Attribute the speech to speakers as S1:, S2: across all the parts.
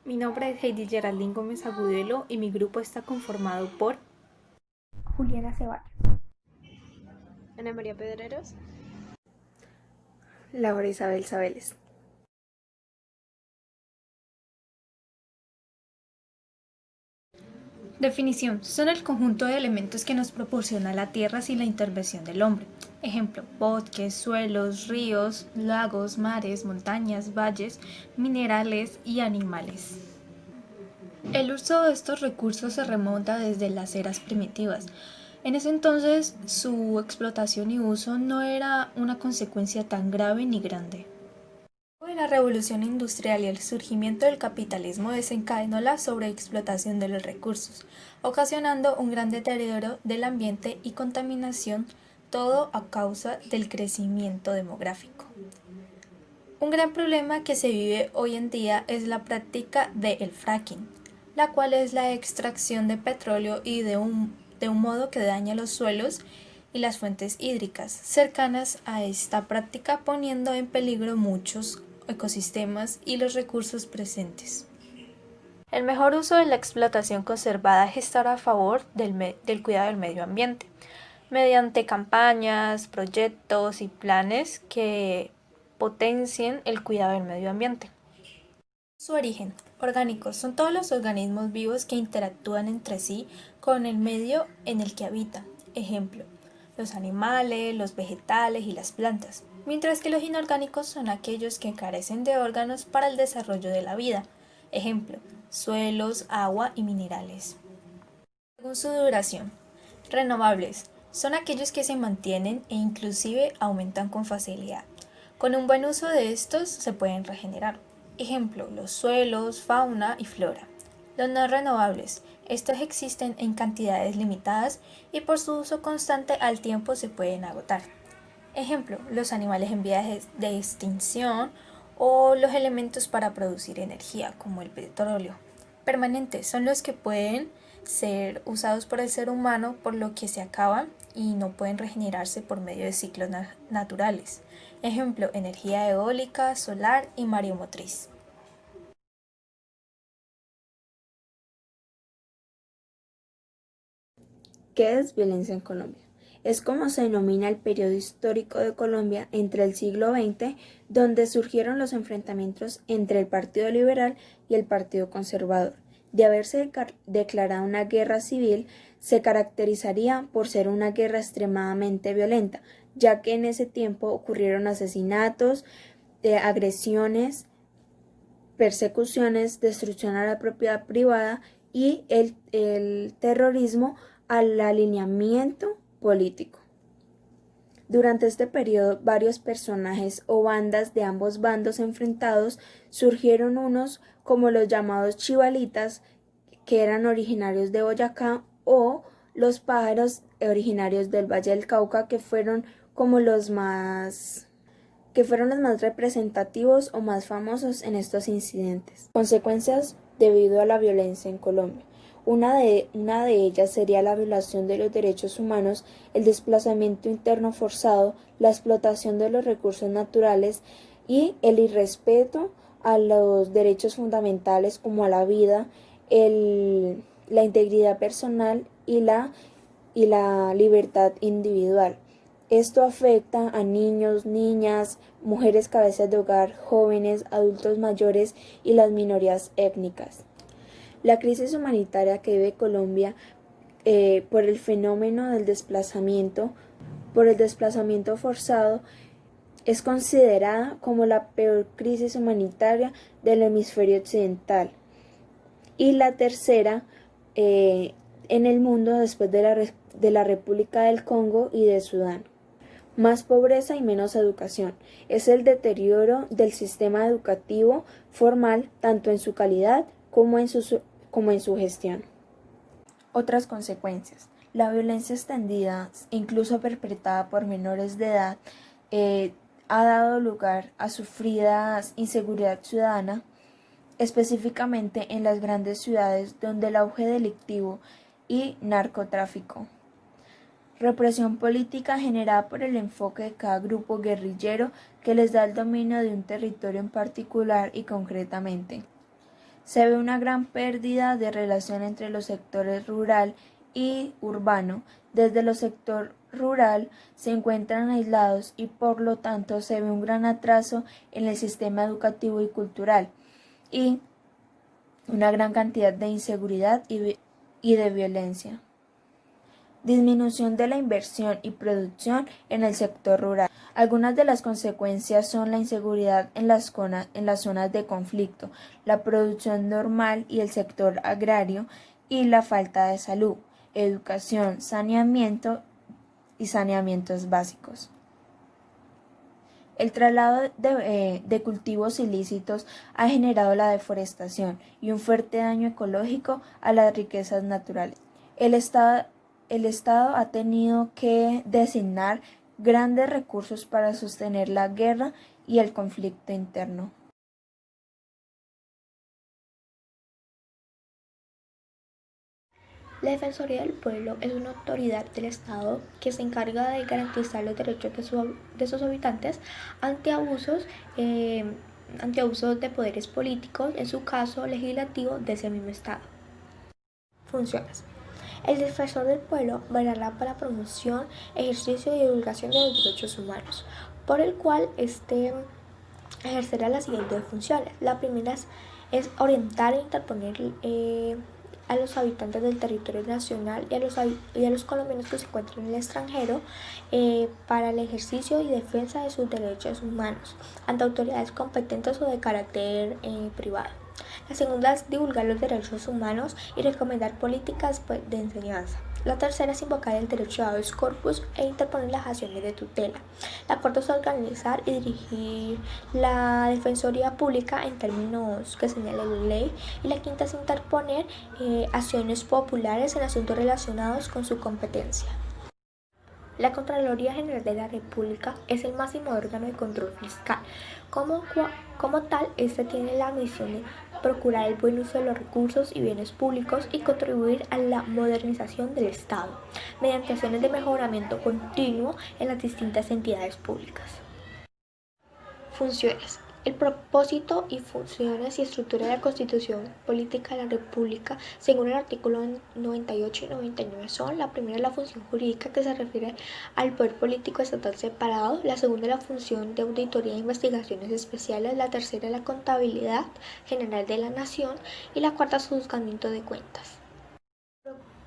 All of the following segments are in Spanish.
S1: Mi nombre es Heidi Geraldine Gómez Agudelo y mi grupo está conformado por
S2: Juliana Ceballos,
S3: Ana María Pedreros.
S4: Laura Isabel Sabeles.
S2: Definición: son el conjunto de elementos que nos proporciona la Tierra sin la intervención del hombre. Ejemplo: bosques, suelos, ríos, lagos, mares, montañas, valles, minerales y animales. El uso de estos recursos se remonta desde las eras primitivas. En ese entonces, su explotación y uso no era una consecuencia tan grave ni grande. La revolución industrial y el surgimiento del capitalismo desencadenó la sobreexplotación de los recursos, ocasionando un gran deterioro del ambiente y contaminación, todo a causa del crecimiento demográfico. Un gran problema que se vive hoy en día es la práctica del fracking, la cual es la extracción de petróleo y de un modo que daña los suelos y las fuentes hídricas cercanas a esta práctica, poniendo en peligro muchos ecosistemas y los recursos presentes. El mejor uso de la explotación conservada es estar a favor del cuidado del medio ambiente, mediante campañas, proyectos y planes que potencien el cuidado del medio ambiente. Su origen: orgánicos son todos los organismos vivos que interactúan entre sí con el medio en el que habitan. Ejemplo: los animales, los vegetales y las plantas. Mientras que los inorgánicos son aquellos que carecen de órganos para el desarrollo de la vida. Ejemplo: suelos, agua y minerales. Según su duración: renovables son aquellos que se mantienen e inclusive aumentan con facilidad. Con un buen uso de estos se pueden regenerar. Ejemplo: los suelos, fauna y flora. Los no renovables: estos existen en cantidades limitadas y por su uso constante al tiempo se pueden agotar. Ejemplo: los animales en vías de extinción o los elementos para producir energía, como el petróleo. Permanentes son los que pueden ser usados por el ser humano, por lo que se acaban y no pueden regenerarse por medio de ciclos naturales. Ejemplo: energía eólica, solar y mareomotriz.
S4: ¿Qué es violencia en Colombia? Es como se denomina el periodo histórico de Colombia entre el siglo XX, donde surgieron los enfrentamientos entre el Partido Liberal y el Partido Conservador. De haberse declarado una guerra civil, se caracterizaría por ser una guerra extremadamente violenta, ya que en ese tiempo ocurrieron asesinatos, agresiones, persecuciones, destrucción a la propiedad privada y el terrorismo al alineamiento político. Durante este periodo, varios personajes o bandas de ambos bandos enfrentados surgieron, unos como los llamados chivalitas, que eran originarios de Boyacá, o los pájaros, originarios del Valle del Cauca, que fueron como los más representativos o más famosos en estos incidentes. Consecuencias debido a la violencia en Colombia. Una de ellas sería la violación de los derechos humanos, el desplazamiento interno forzado, la explotación de los recursos naturales y el irrespeto a los derechos fundamentales como a la vida, la integridad personal y la libertad individual. Esto afecta a niños, niñas, mujeres cabezas de hogar, jóvenes, adultos mayores y las minorías étnicas. La crisis humanitaria que vive Colombia por el fenómeno por el desplazamiento forzado, es considerada como la peor crisis humanitaria del hemisferio occidental y la tercera en el mundo después de la República del Congo y de Sudán. Más pobreza y menos educación. Es el deterioro del sistema educativo formal, tanto en su calidad como en su gestión. Otras consecuencias. La violencia extendida, incluso perpetrada por menores de edad, ha dado lugar a sufrida inseguridad ciudadana, específicamente en las grandes ciudades, donde el auge delictivo y narcotráfico. Represión política generada por el enfoque de cada grupo guerrillero que les da el dominio de un territorio en particular y concretamente. Se ve una gran pérdida de relación entre los sectores rural y urbano. Desde el sector rural se encuentran aislados y por lo tanto se ve un gran atraso en el sistema educativo y cultural y una gran cantidad de inseguridad y de violencia. Disminución de la inversión y producción en el sector rural. Algunas de las consecuencias son la inseguridad en las zonas de conflicto, la producción normal y el sector agrario y la falta de salud, educación, saneamiento y saneamientos básicos. El traslado de cultivos ilícitos ha generado la deforestación y un fuerte daño ecológico a las riquezas naturales. El Estado ha tenido que designar grandes recursos para sostener la guerra y el conflicto interno.
S5: La Defensoría del Pueblo es una autoridad del Estado que se encarga de garantizar los derechos de sus habitantes ante abusos de poderes políticos, en su caso legislativo, de ese mismo Estado. Funciones. El Defensor del Pueblo velará para promoción, ejercicio y divulgación de los derechos humanos, por el cual ejercerá las siguientes funciones. La primera es orientar e interponer a los habitantes del territorio nacional y a los colombianos que se encuentran en el extranjero para el ejercicio y defensa de sus derechos humanos ante autoridades competentes o de carácter privado. La segunda es divulgar los derechos humanos y recomendar políticas de enseñanza. La tercera es invocar el derecho de habeas corpus e interponer las acciones de tutela. La cuarta es organizar y dirigir la defensoría pública en términos que señale la ley. Y la quinta es interponer acciones populares en asuntos relacionados con su competencia. La Contraloría General de la República es el máximo órgano de control fiscal. Como tal, este tiene la misión de procurar el buen uso de los recursos y bienes públicos y contribuir a la modernización del Estado, mediante acciones de mejoramiento continuo en las distintas entidades públicas. Funciones. El propósito y funciones y estructura de la Constitución Política de la República, según el artículo 98 y 99 son: la primera, la función jurídica, que se refiere al poder político estatal separado; la segunda, la función de auditoría e investigaciones especiales; la tercera, la contabilidad general de la nación; y la cuarta, su juzgamiento de cuentas.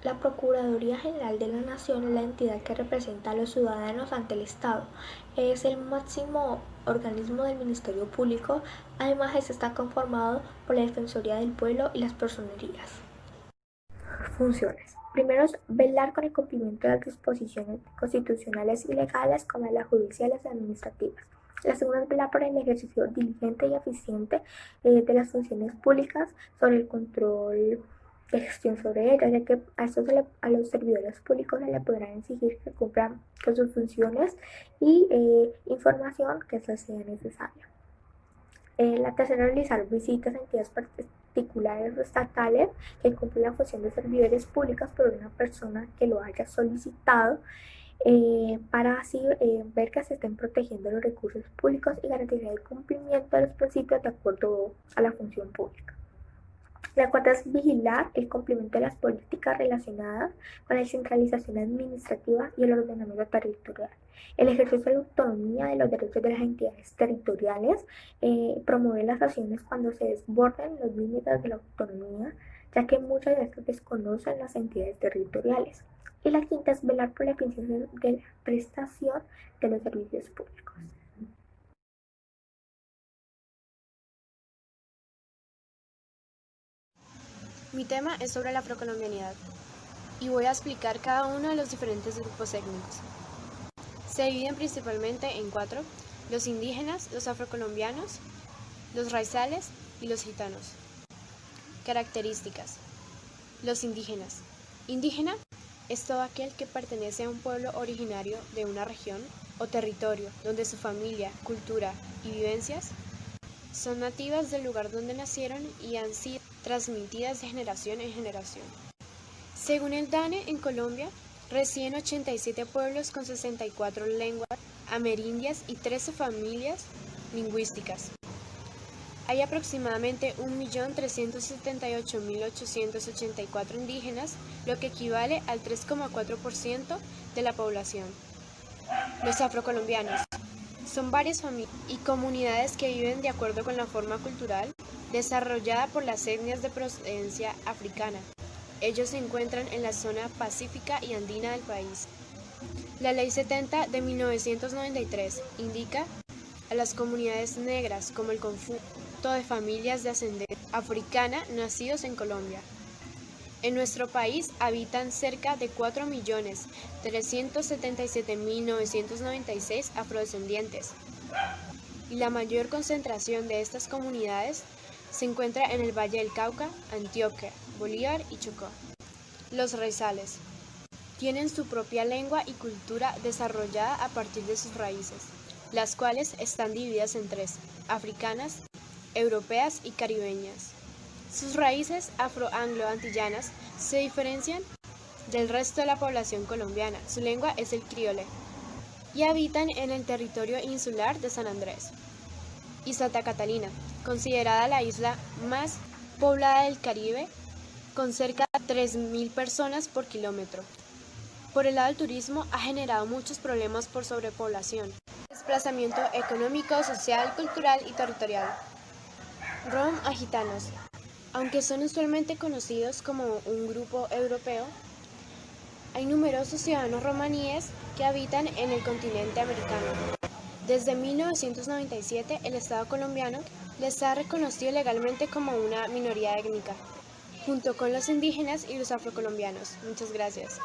S5: La Procuraduría General de la Nación es la entidad que representa a los ciudadanos ante el Estado. Es el máximo organismo del Ministerio Público. Además, este está conformado por la Defensoría del Pueblo y las personerías. Funciones. Primero es velar con el cumplimiento de las disposiciones constitucionales y legales, como las judiciales y administrativas. La segunda es velar por el ejercicio diligente y eficiente de las funciones públicas, sobre el control de gestión sobre ellas, ya que a los servidores públicos se le podrán exigir que cumplan con sus funciones y información que se sea necesaria. La tercera es realizar visitas a entidades particulares o estatales que cumplen la función de servidores públicos por una persona que lo haya solicitado, para así ver que se estén protegiendo los recursos públicos y garantizar el cumplimiento de los principios de acuerdo a la función pública. La cuarta es vigilar el cumplimiento de las políticas relacionadas con la descentralización administrativa y el ordenamiento territorial. El ejercicio de la autonomía de los derechos de las entidades territoriales, promover las acciones cuando se desborden los límites de la autonomía, ya que muchas de estas desconocen las entidades territoriales. Y la quinta es velar por la eficiencia de la prestación de los servicios públicos.
S3: Mi tema es sobre la afrocolombianidad y voy a explicar cada uno de los diferentes grupos étnicos. Se dividen principalmente en 4: los indígenas, los afrocolombianos, los raizales y los gitanos. Características. Los indígenas. Indígena es todo aquel que pertenece a un pueblo originario de una región o territorio donde su familia, cultura y vivencias son nativas del lugar donde nacieron y han sido transmitidas de generación en generación. Según el DANE, en Colombia residen 87 pueblos con 64 lenguas amerindias y 13 familias lingüísticas. Hay aproximadamente 1.378.884 indígenas, lo que equivale al 3,4% de la población. Los afrocolombianos son varias familias y comunidades que viven de acuerdo con la forma cultural desarrollada por las etnias de procedencia africana. Ellos se encuentran en la zona pacífica y andina del país. La Ley 70 de 1993 indica a las comunidades negras como el conjunto de familias de ascendencia africana nacidos en Colombia. En nuestro país habitan cerca de 4.377.996 afrodescendientes, y la mayor concentración de estas comunidades se encuentra en el Valle del Cauca, Antioquia, Bolívar y Chocó. Los raizales tienen su propia lengua y cultura desarrollada a partir de sus raíces, las cuales están divididas en tres: africanas, europeas y caribeñas. Sus raíces afro-anglo-antillanas se diferencian del resto de la población colombiana. Su lengua es el criolé y habitan en el territorio insular de San Andrés y Santa Catalina, considerada la isla más poblada del Caribe, con cerca de 3.000 personas por kilómetro. Por el lado del turismo, ha generado muchos problemas por sobrepoblación, desplazamiento económico, social, cultural y territorial. Rom a gitanos. Aunque son usualmente conocidos como un grupo europeo, hay numerosos ciudadanos romaníes que habitan en el continente americano. Desde 1997, el Estado colombiano les ha reconocido legalmente como una minoría étnica, junto con los indígenas y los afrocolombianos. Muchas gracias.